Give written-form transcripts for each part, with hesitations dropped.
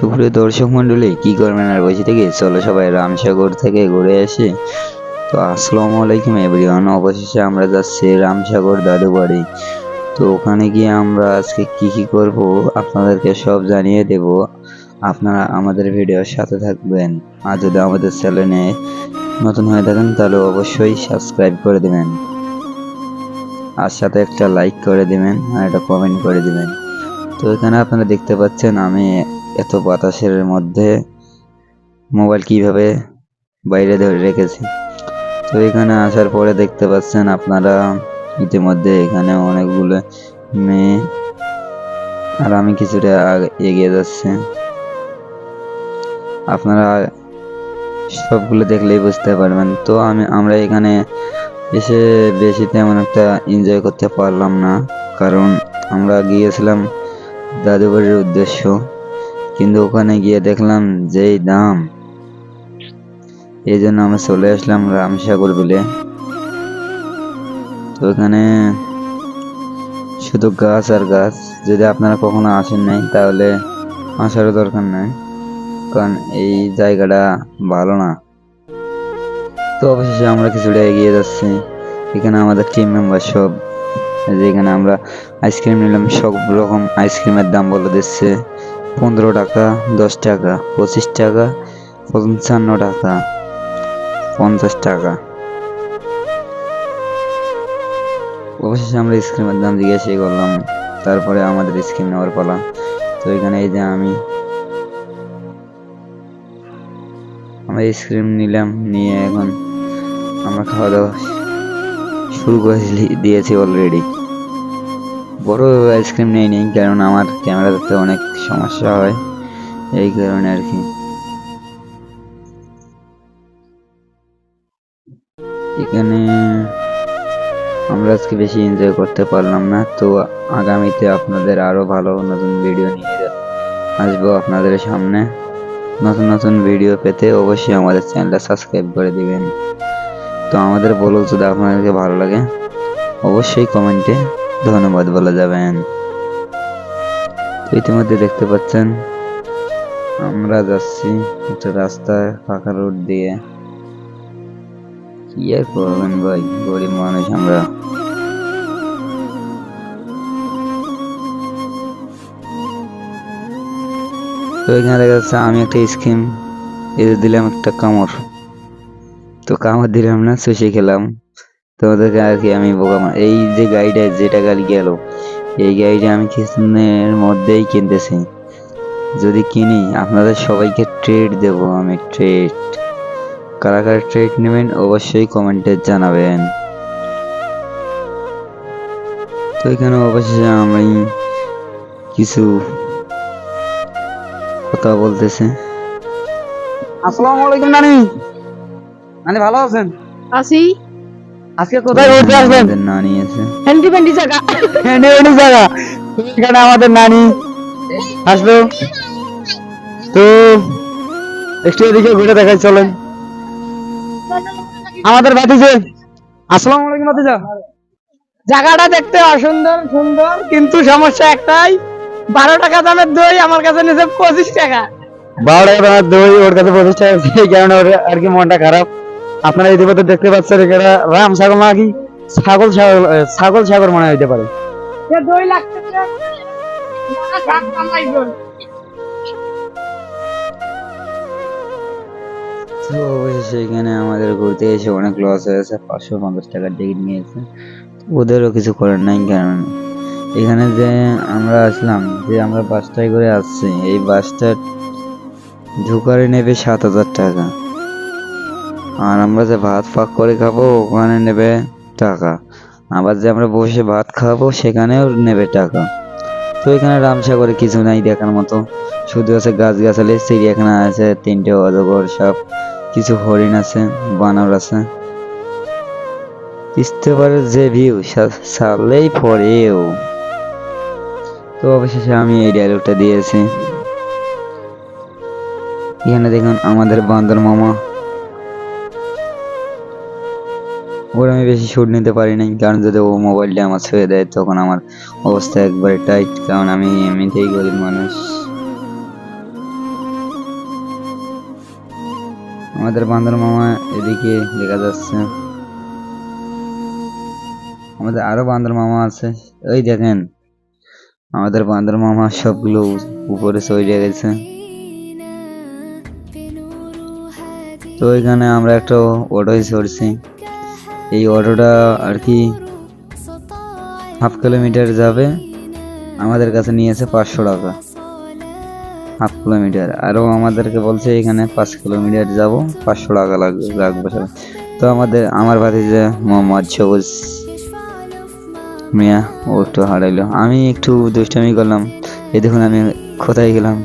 সুপ্রিয় দর্শক মন্ডলী, কি করবেন আর বসে থেকে? চলো সবাই রামসাগর থেকে ঘুরে আসি। তো আসসালামু আলাইকুম এভরিওয়ান, অবশেষে আমরা যাচ্ছি রামসাগর দাদু বাড়ি। তো ওখানে গিয়ে আমরা আজকে কি কি করব আপনাদেরকে সব জানিয়ে দেব। আপনারা আমাদের ভিডিওর সাথে থাকবেন। আর যদি আমাদের চ্যানেলে নতুন হয়ে থাকেন তাহলে অবশ্যই সাবস্ক্রাইব করে দেবেন, আর সাথে একটা লাইক করে দিবেন আর একটা কমেন্ট করে দিবেন। তো এখানে আপনারা দেখতে পাচ্ছেন আমি এত বাতাসের মধ্যে মোবাইল কিভাবে বাইরে ধরে রেখেছি। তো এখানে আসার পরে দেখতে পাচ্ছেন আপনারা ইতিমধ্যে এখানে অনেকগুলো মেয়ে, আর আমি কিছুটা এগিয়ে যাচ্ছি। আপনারা সবগুলো দেখলেই বুঝতে পারবেন। তো আমরা এখানে এসে বেশি তেমন একটা এনজয় করতে পারলাম না, কারণ আমরা গিয়েছিলাম দাদু বাড়ির উদ্দেশ্য, কিন্তু ওখানে গিয়ে দেখলাম যেই দাম, এই জন্য আমরা চলে আসলাম রামসাগর বিলে। তো এখানে শুধু গাছ আর গাছ। যদি আপনারা কখনো আসেন নাই তাহলে আসারও দরকার নাই, কারণ এই জায়গাটা ভালো না। তো অবশেষে আমরা কিছুটা এগিয়ে যাচ্ছি। এখানে আমাদের টিম মেম্বার সব, যেখানে আমরা আইসক্রিম নিলাম, সব রকম আইসক্রিমের দাম বলে দিচ্ছে 15 টাকা, 10 টাকা, 25 টাকা, 55 টাকা, 50 টাকা। অবশেষে আমরা স্ক্রিমের দাম জিজ্ঞাসা করলাম, তারপরে আমাদের স্ক্রিম নেওয়ার পালা। তো এখানে এই যে আমরা স্ক্রিম নিলাম, নিয়ে এখন আমরা খাওয়া দাওয়া শুরু করে দিয়েছি অলরেডি। বড় আইসক্রিম নেই, কারণ আমার ক্যামেরাতে অনেক সমস্যা হয়, এই কারণে আর কি। এখানে আমরা আজকে বেশি এনজয় করতে পারলাম না। তো আগামীতে আপনাদের আরো ভালো নতুন ভিডিও নিয়ে আসবো আপনাদের সামনে। নতুন নতুন ভিডিও পেতে অবশ্যই আমাদের চ্যানেলটা সাবস্ক্রাইব করে দিবেন। তো আমাদের বলো যদি আপনাদেরকে ভালো লাগে অবশ্যই কমেন্টে ধন্যবাদ বলে যাবেন। তো ইতিমধ্যে দেখতে পাচ্ছেন আমরা যাচ্ছি একটা রাস্তায়, ফাঁকা রোড দিয়ে। কি আর করবেন ভাই, গরিব মানুষ আমরা। তো এখানে দেখা যাচ্ছে আমি একটা স্কিম এদের দিলাম একটা কামড়, তো কামড় দিলাম না, সুশি খেলাম। তোমাদেরকে আর কি আমি বোকা এই যে গাড়িটা যেটা গাড়ি গেল, এই গাড়িটা আমি কিছুদিনের মধ্যেই কিনতেছি। যদি কিনি আপনাদের সবাইকে ট্রেড দেব আমি, ট্রেড। কারা কারা ট্রেড নেবেন অবশ্যই কমেন্টে জানাবেন। তো এখানে অবশ্যই আমি কিছু কথা বলতেছে। আসসালামু আলাইকুম নানি। নানি ভালো আছেন? আছি। আজকে কোথায় ঘুরতে আসবেন? আমাদের নানি আছে, হ্যান্ডি প্যান্ডি জায়গা। হ্যান্ডি জায়গা। এখানে আমাদের নানি আসলো, তো একটু এদিকে ঘুরে দেখাই, চলেন। আমাদের ভাতিজে। আসসালামু আলাইকুম ভাতিজা। জায়গাটা দেখতে অসুন্দর সুন্দর, কিন্তু সমস্যা একটাই, 12 টাকা দামের দই আমার কাছে নিয়েছে 25 টাকা। 12 টাকা দামের দই ওর কাছে 25 টাকা, সেই কারণে ওর আর কি মনটা খারাপ। আপনারা ইতিমধ্যে দেখতে পাচ্ছেন এখানে রাম ছাগল নাকি ছাগল ছাগল ছাগল ছাগল মনে হইতে পারে। দই লাগতেছে। তো অবশেষে এখানে আমাদের ঘুরতে এসে অনেক লস হয়েছে, 550 টাকার টিকিট নিয়েছে। ওদেরও কিছু করার নাই, কারণ এখানে যে আমরা আসলাম, যে আমরা বাসটায় করে আসছি, এই বাসটা ঢুকারে নেবে 7,000 টাকা, আর আমরা যে ভাত পাক করে খাবো ওখানে নেবে টাকা, আবার যে আমরা বসে ভাত খাবো সেখানেও নেবে টাকা। তো এখানে রামসাগরে কিছু নাই দেখার মতো, শুধু আছে গাছগাছালি, চিড়িয়াখানা আছে, 3টে অজগর সাপ, কিছু হরিণ আছে, বানর আছে। ইস্তেপারের যে ভিউ সালেই পরেও। তো অবশেষে আমি এই ডায়লগটা দিয়েছি। এখানে দেখুন আমাদের বান্দর মামা, ওর আমি বেশি শুট নিতে পারি নাই, কারণ যদি ও মোবাইলটা আমার ছুঁয়ে দেয় তখন আমার অবস্থা একবারে টাইট, কারণ আমি এমনিতেই গরিব মানুষ। আমাদের বান্দর মামা এদিকে দেখা যাচ্ছে, আমাদের আরো বান্দর মামা আছে, ওই দেখেন আমাদের বান্দর মামা সবগুলো উপরে চড়ে গেছে। তো এখানে আমরা একটা অটোয় চড়ছি, এই অটোটা আর কি হাফ কিলোমিটার যাবে, আমাদের কাছে নিয়েছে 500 টাকা হাফ কিলোমিটার, আরো আমাদেরকে বলছে এখানে 5 কিলোমিটার যাব 500 টাকা লাগবে সব। তো আমার ভাতিজা মোহাম্মদ সবুজ মিয়া ও একটু হারাইলো, আমি একটু দুষ্টামি করলাম, এই দেখুন আমি কোথায় গেলাম।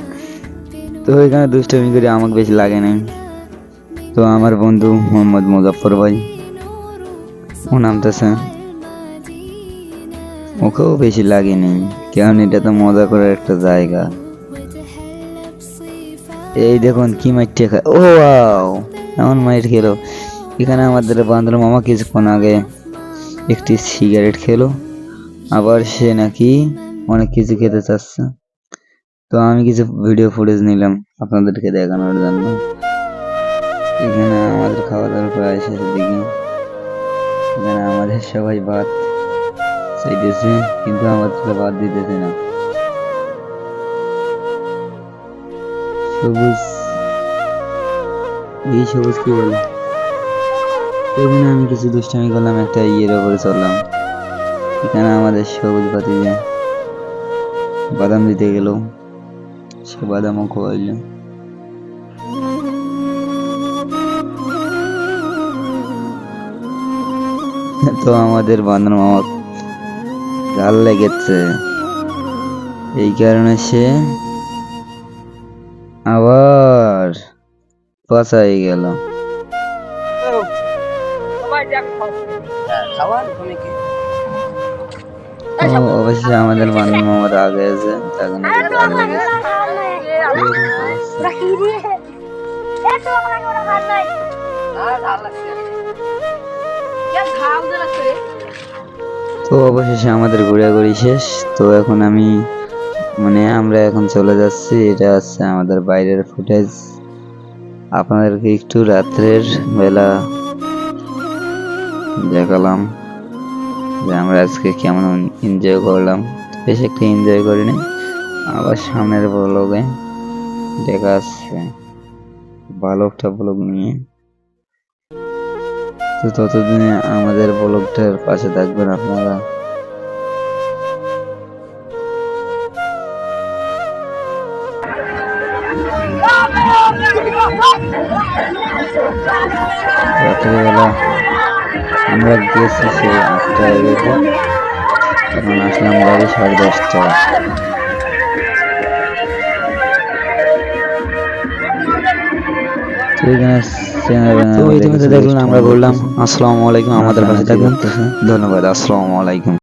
তো এখানে দুষ্টামি করে আমাকে বেশি লাগে নাই। তো আমার বন্ধু মোহাম্মদ মুজাফর ভাই ও নামতেছে, ওকেও বেশি লাগেনি, কারণ এটা তো মজা করার একটা জায়গা। এই দেখুন কি মাইট খায়, ও ওয়াও এমন মাইট খেলো। এখানে আমাদের বান্দর মামা কিছুক্ষণ আগে একটি সিগারেট খেলো, আবার সে নাকি অনেক কিছু খেতে চাচ্ছে। তো আমি কিছু ভিডিও ফুটেজ নিলাম আপনাদেরকে দেখানোর জন্য। এখানে আমাদের খাওয়া দাওয়ার প্রায় শেষের দিকে, এখানে আমাদের সবাই ভাত চাইতেছে কিন্তু আমাদেরকে ভাত দিতেছে না। সবুজ, এই সবুজ কি বলে, এখানে আমি কিছু দুষ্টামি করলাম, একটা ইয়ের ওপরে চললাম। এখানে আমাদের সবুজ ভাতিজা বাদাম দিতে গেল, সে বাদামও খোয়াইল। তো আমাদের বান্দর মামা গাল লেগেছে, এই কারণে সে আবার পচাই গেল। অবশ্যই আমাদের বান্দর মামার আগে আছে, তখন গাল লেগেছে। তো অবশেষে আমাদের ঘোরাঘুরি শেষ। তো এখন আমরা এখন চলে যাচ্ছি, এটা আছে আমাদের বাইরের ফুটেজ, আপনাদেরকে একটু রাত্রের বেলা দেখালাম যে আমরা আজকে কেমন এনজয় করলাম। বেশ একটা এনজয় করিনি, আবার সামনের ব্লগে দেখা আসছে ভালো একটা ব্লগ নিয়ে। তো ততদিনে আমাদের ব্লগটার পাশে থাকবেন আপনারা। রাত্রিবেলা আমরা গেছি সেই 8টায় গেছি, এখন আসলাম বাড়ি 10:30টায়। দেখলাম আমরা ঘুরলাম। আসসালামু আলাইকুম, আমাদের পাশে থাকবেন, ধন্যবাদ, আসসালামু আলাইকুম।